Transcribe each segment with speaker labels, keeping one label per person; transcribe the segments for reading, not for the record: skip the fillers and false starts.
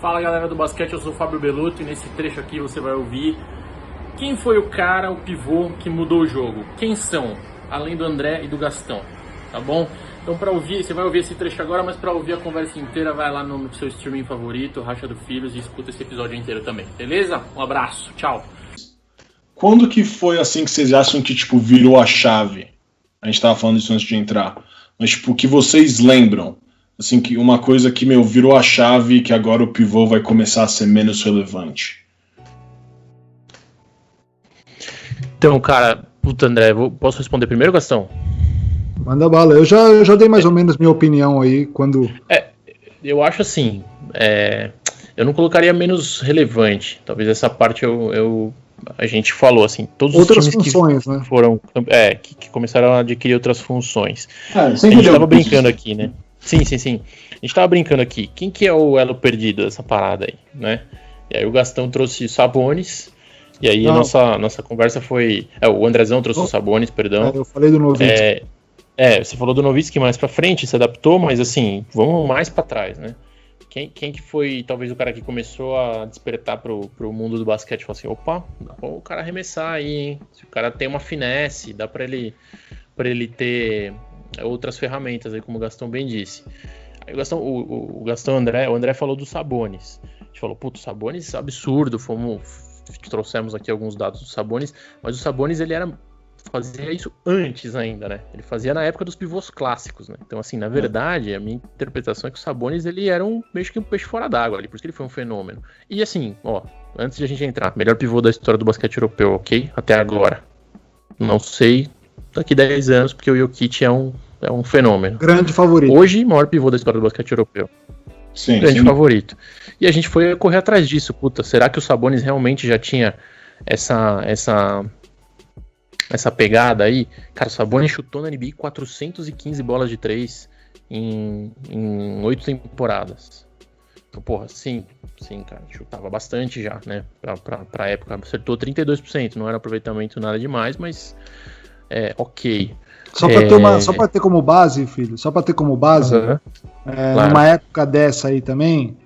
Speaker 1: Fala galera do basquete, eu sou o Fábio Beluto e nesse trecho aqui você vai ouvir quem foi o cara, o pivô que mudou o jogo. Quem são, além do André e do Gastão, tá bom? Então para ouvir, você vai ouvir esse trecho agora, mas para ouvir a conversa inteira vai lá no seu streaming favorito, Racha do Filhos, e escuta esse episódio inteiro também, beleza? Um abraço, tchau!
Speaker 2: Quando que foi assim que vocês acham que tipo virou a chave? A gente tava falando isso antes de entrar, mas tipo, que vocês lembram? Assim, que uma coisa que, virou a chave, que agora o pivô vai começar a ser menos relevante.
Speaker 1: Então, cara, puta, André, posso responder primeiro, Gastão?
Speaker 3: Manda bala. Eu já dei mais ou menos minha opinião aí, quando...
Speaker 1: Eu acho assim, eu não colocaria menos relevante. Talvez essa parte a gente falou, assim, todos
Speaker 3: outras
Speaker 1: os times
Speaker 3: funções,
Speaker 1: que
Speaker 3: né?
Speaker 1: foram, que começaram a adquirir outras funções.
Speaker 2: A
Speaker 1: gente tava brincando aqui, né? Sim. A gente tava brincando aqui. Quem que é o elo perdido dessa parada aí, né? E aí o Gastão trouxe Sabonis. E aí a nossa conversa foi... o Andrezão trouxe o Sabonis, perdão.
Speaker 3: Eu falei do Nowitzki.
Speaker 1: Você falou do Nowitzki mais pra frente, se adaptou, mas assim, vamos mais pra trás, né? Quem que foi, talvez, o cara que começou a despertar pro mundo do basquete? Falou assim, opa, dá pra o cara arremessar aí, hein? Se o cara tem uma finesse, dá pra ele ter... outras ferramentas aí, como o Gastão bem disse. Aí o Gastão o André falou do Sabonis. A gente falou, puto, Sabonis absurdo, trouxemos aqui alguns dados do Sabonis, mas o Sabonis ele fazia isso antes ainda, né? Ele fazia na época dos pivôs clássicos, né? Então, assim, na verdade, a minha interpretação é que o Sabonis ele era meio que um peixe fora d'água ali, por isso que ele foi um fenômeno. E assim, antes de a gente entrar, melhor pivô da história do basquete europeu, ok? Até agora. Não sei daqui 10 anos, porque o Jokic é um fenômeno.
Speaker 3: Grande favorito.
Speaker 1: Hoje, maior pivô da história do basquete europeu.
Speaker 2: Sim,
Speaker 1: grande favorito. E a gente foi correr atrás disso. Puta, será que o Sabonis realmente já tinha essa pegada aí? Cara, o Sabonis chutou na NBA 415 bolas de 3 em 8 temporadas. Então, porra, sim, cara, chutava bastante já, né? Pra época, acertou 32%, não era aproveitamento nada demais, mas ok.
Speaker 3: Só pra ter como base, filho,
Speaker 1: Claro.
Speaker 3: Numa época dessa aí também,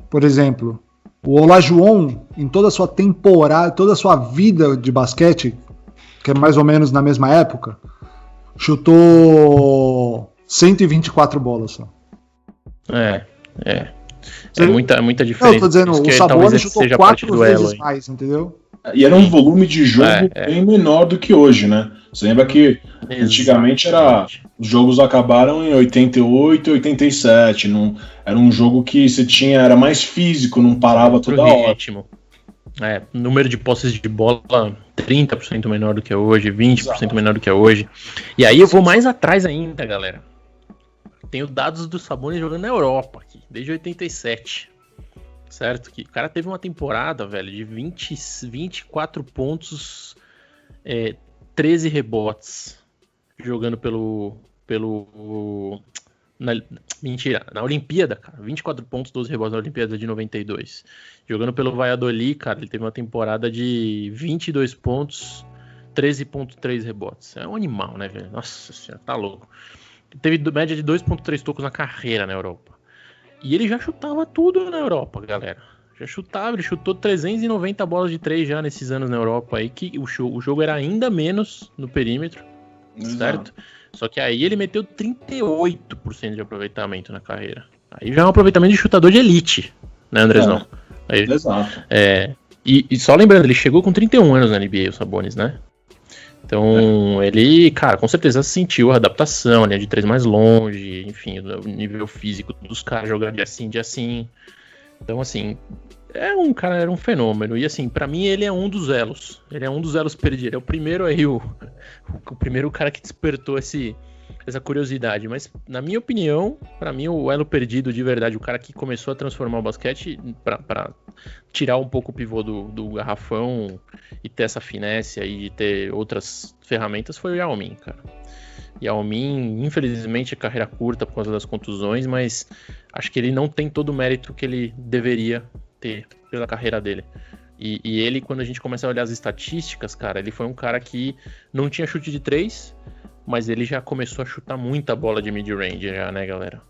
Speaker 3: por exemplo, o Olajuwon, em toda a sua temporada, toda a sua vida de basquete, que é mais ou menos na mesma época, chutou 124 bolas só.
Speaker 1: É muita diferença.
Speaker 3: Não, eu tô dizendo, o Sabonis chutou 4 vezes mais, entendeu?
Speaker 2: E era um volume de jogo bem menor do que hoje, né? Você lembra que antigamente os jogos acabaram em 88, 87. Era um jogo que você tinha, era mais físico, não parava toda hora.
Speaker 1: Número de posses de bola 30% menor do que é hoje, 20% menor do que é hoje. E aí eu vou mais atrás ainda, galera. Tenho dados do Sabonis jogando na Europa aqui, desde 87. Certo? Que o cara teve uma temporada, velho, de 24 pontos, 13 rebotes, jogando na Olimpíada, cara, 24 pontos, 12 rebotes na Olimpíada de 92. Jogando pelo Valladolid, cara, ele teve uma temporada de 22 pontos, 13.3 rebotes. É um animal, né, velho? Nossa senhora, tá louco. Teve média de 2.3 tocos na carreira na Europa. E ele já chutava tudo na Europa, galera. Ele chutou 390 bolas de 3 já nesses anos na Europa aí, que o jogo era ainda menos no perímetro, certo? Só que aí ele meteu 38% de aproveitamento na carreira. Aí já é um aproveitamento de chutador de elite, né, Andrezão?
Speaker 2: Exato.
Speaker 1: E só lembrando, ele chegou com 31 anos na NBA, o Sabonis, né? Então, ele, cara, com certeza sentiu a adaptação, né, de 3 mais longe, enfim, o nível físico dos caras jogando de assim. Então, assim, era um fenômeno. E, assim, pra mim, ele é um dos elos. Ele é um dos elos perdidos. Ele é o primeiro aí, o primeiro cara que despertou essa curiosidade. Mas, na minha opinião, pra mim, o elo perdido de verdade, o cara que começou a transformar o basquete pra tirar um pouco o pivô do garrafão e ter essa finesse aí de ter outras ferramentas, foi o Yao Ming, cara. Yao Ming, infelizmente, é carreira curta por causa das contusões, mas acho que ele não tem todo o mérito que ele deveria ter pela carreira dele. E ele, quando a gente começa a olhar as estatísticas, cara, ele foi um cara que não tinha chute de 3, mas ele já começou a chutar muita bola de mid-range já, né, galera?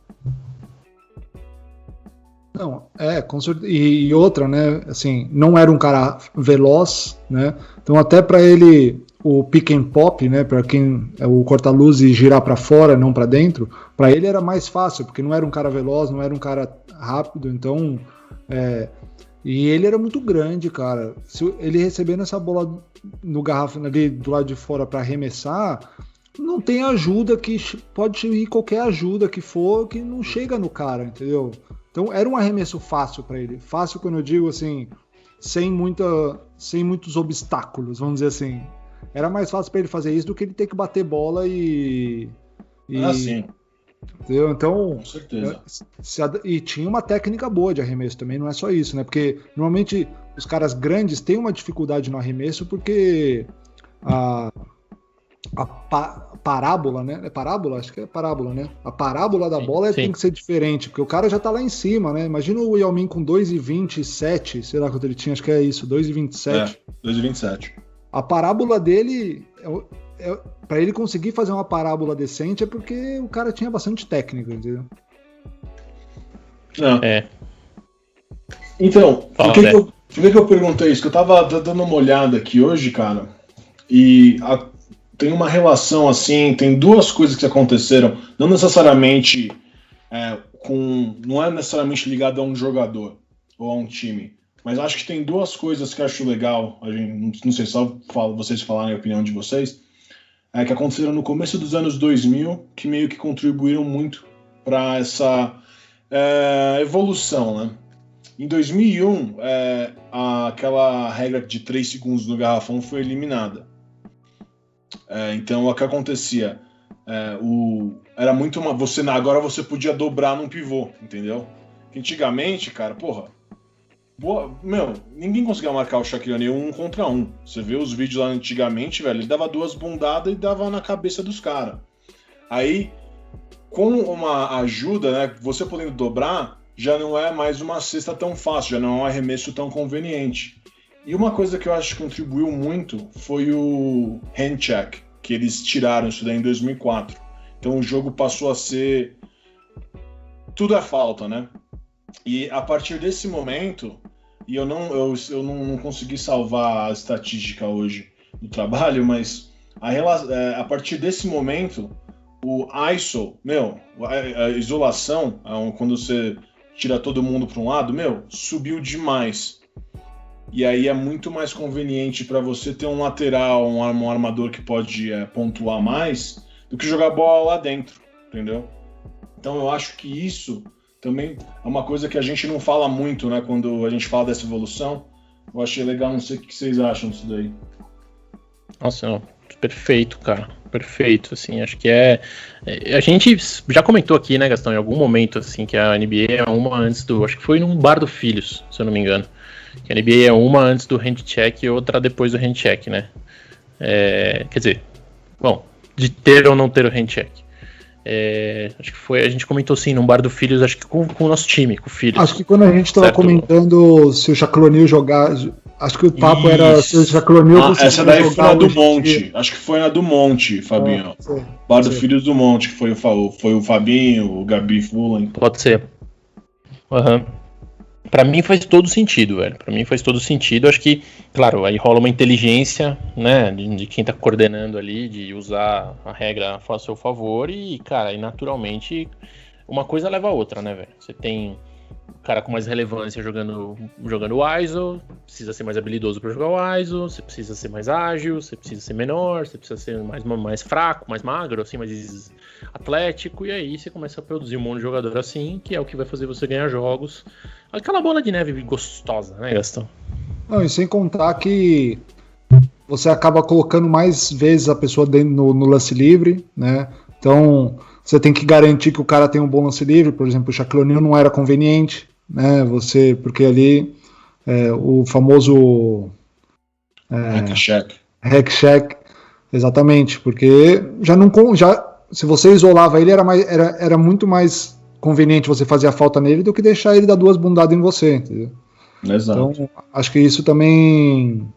Speaker 3: Não, com certeza. E outra, né? Assim, não era um cara veloz, né? Então, até para ele, o pick and pop, né? Para quem é o corta-luz e girar para fora, não para dentro, para ele era mais fácil, porque não era um cara veloz, não era um cara rápido. Então, e ele era muito grande, cara. Se ele recebendo essa bola no garrafão ali do lado de fora para arremessar, não tem ajuda que pode ir qualquer ajuda que for que não chega no cara, entendeu? Então era um arremesso fácil para ele. Fácil quando eu digo assim, sem muitos obstáculos, vamos dizer assim. Era mais fácil para ele fazer isso do que ele ter que bater bola e
Speaker 2: sim.
Speaker 3: Entendeu? Então,
Speaker 2: com certeza.
Speaker 3: E tinha uma técnica boa de arremesso também, não é só isso, né? Porque normalmente os caras grandes têm uma dificuldade no arremesso porque a parábola, né? É parábola? Acho que é parábola, né? A parábola da bola tem que ser diferente, porque o cara já tá lá em cima, né? Imagina o Yao Ming com 2,27, sei lá quanto ele tinha, acho que é isso, 2,27.
Speaker 2: 2,27.
Speaker 3: A parábola dele, para ele conseguir fazer uma parábola decente, é porque o cara tinha bastante técnica, entendeu?
Speaker 2: Então, por que eu perguntei isso? Que eu tava dando uma olhada aqui hoje, cara, e tem uma relação assim, tem duas coisas que aconteceram, não necessariamente não é necessariamente ligado a um jogador ou a um time, mas acho que tem duas coisas que eu acho legal, não sei, só vocês falarem a opinião de vocês, que aconteceram no começo dos anos 2000, que meio que contribuíram muito para essa evolução, né? Em 2001, aquela regra de 3 segundos no garrafão foi eliminada. Então, o que acontecia? Era muito agora você podia dobrar num pivô, entendeu? Que antigamente, cara, ninguém conseguia marcar o Shaquille O'Neal 1 contra 1. Você vê os vídeos lá antigamente, velho, ele dava 2 bundadas e dava na cabeça dos caras. Aí, com uma ajuda, né, você podendo dobrar, já não é mais uma cesta tão fácil, já não é um arremesso tão conveniente. E uma coisa que eu acho que contribuiu muito foi o hand check, que eles tiraram isso daí em 2004. Então o jogo passou a ser... tudo é falta, né? E a partir desse momento, e eu não consegui salvar a estatística hoje do trabalho, mas a partir desse momento, o ISO, a isolação, quando você tira todo mundo para um lado, subiu demais. E aí é muito mais conveniente para você ter um lateral, um armador que pode pontuar mais, do que jogar bola lá dentro, entendeu? Então eu acho que isso também é uma coisa que a gente não fala muito, né? Quando a gente fala dessa evolução. Eu achei legal, não sei o que vocês acham disso daí.
Speaker 1: Nossa, não, perfeito, cara. Perfeito, assim, acho que a gente já comentou aqui, né, Gastão, em algum momento, assim, que a NBA é uma antes acho que foi num Bar do Filhos, se eu não me engano. Que a NBA é uma antes do hand check e outra depois do hand check, né? Quer dizer, bom, de ter ou não ter o hand check. Acho que a gente comentou sim num Bar do Filhos, acho que com o nosso time, com o Filhos.
Speaker 3: Acho que quando a gente estava comentando se o Shaquille O'Neal jogar, acho que o papo era se o Shaquille O'Neal
Speaker 2: essa daí foi na do Monte, acho que foi na do Monte, Fabinho. Bar do Filhos do Monte, que foi o Fabinho, o Gabi Fullen.
Speaker 1: Pode ser. Pra mim faz todo sentido, velho. Pra mim faz todo sentido. Acho que, claro, aí rola uma inteligência, né, de quem tá coordenando ali, de usar a regra a seu favor e, cara, e naturalmente uma coisa leva a outra, né, velho? Você tem o cara com mais relevância jogando o ISO, precisa ser mais habilidoso pra jogar o ISO, você precisa ser mais ágil, você precisa ser menor, você precisa ser mais fraco, mais magro, assim, mais atlético, e aí você começa a produzir um monte de jogador assim, que é o que vai fazer você ganhar jogos. Aquela bola de neve gostosa, né, Gastão?
Speaker 3: Não, e sem contar que você acaba colocando mais vezes a pessoa dentro no lance livre, né? Então você tem que garantir que o cara tem um bom lance livre. Por exemplo, o Shaquille O'Neal não era conveniente, né? Porque ali o famoso hack check, exatamente, porque se você isolava ele era muito mais conveniente você fazer a falta nele do que deixar ele dar 2 bundadas em você, entendeu?
Speaker 2: Exato.
Speaker 3: Então acho que isso também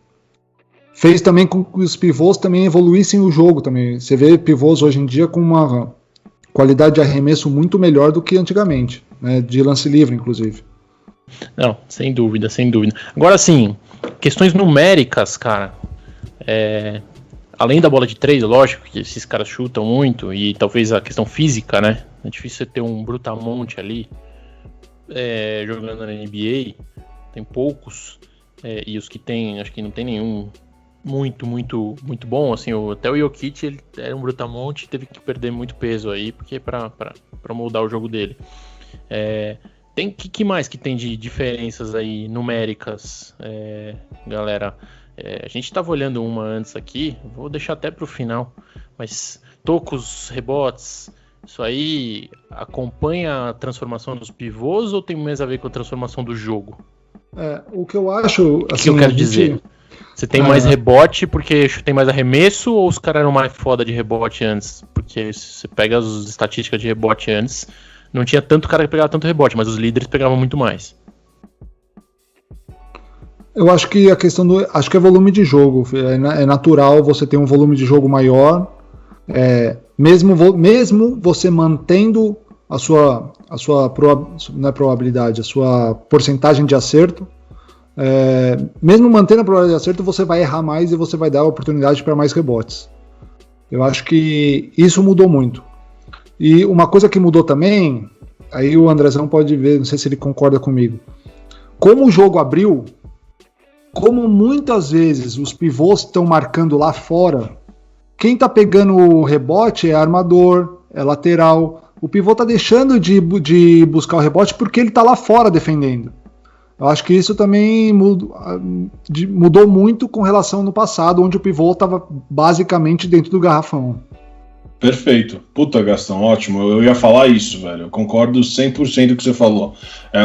Speaker 3: fez também com que os pivôs também evoluíssem o jogo também. Você vê pivôs hoje em dia com uma qualidade de arremesso muito melhor do que antigamente, né, de lance livre, inclusive.
Speaker 1: Não, sem dúvida, sem dúvida. Agora, assim, questões numéricas, cara, além da bola de 3, lógico que esses caras chutam muito, e talvez a questão física, né? É difícil você ter um Brutamonte ali jogando na NBA, tem poucos, e os que tem, acho que não tem nenhum muito bom, assim, até o Jokic, ele era um Brutamonte, teve que perder muito peso aí, porque pra moldar o jogo dele. Que mais que tem de diferenças aí numéricas, galera? A gente estava olhando uma antes aqui, vou deixar até para o final, mas tocos, rebotes, isso aí acompanha a transformação dos pivôs ou tem mais a ver com a transformação do jogo?
Speaker 3: O que eu acho...
Speaker 1: O que eu quero dizer? Você tem mais rebote porque tem mais arremesso, ou os caras eram mais foda de rebote antes? Porque se você pega as estatísticas de rebote antes, não tinha tanto cara que pegava tanto rebote, mas os líderes pegavam muito mais.
Speaker 3: Eu acho que a questão acho que é volume de jogo. É natural você ter um volume de jogo maior, mesmo você mantendo a sua não é probabilidade, a sua porcentagem de acerto. Mesmo mantendo a probabilidade de acerto, você vai errar mais e você vai dar oportunidade para mais rebotes. Eu acho que isso mudou muito. E uma coisa que mudou também, aí o Andrezão pode ver, não sei se ele concorda comigo. Como o jogo abriu, como muitas vezes os pivôs estão marcando lá fora, quem está pegando o rebote é armador, é lateral. O pivô está deixando de buscar o rebote porque ele está lá fora defendendo. Eu acho que isso também mudou muito com relação no passado, onde o pivô estava basicamente dentro do garrafão.
Speaker 2: Perfeito. Puta, Gastão, ótimo. Eu ia falar isso, velho. Eu concordo 100% com o que você falou.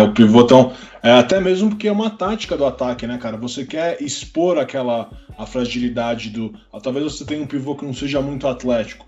Speaker 2: O pivô tão... até mesmo porque é uma tática do ataque, né, cara? Você quer expor a fragilidade do... Talvez você tenha um pivô que não seja muito atlético.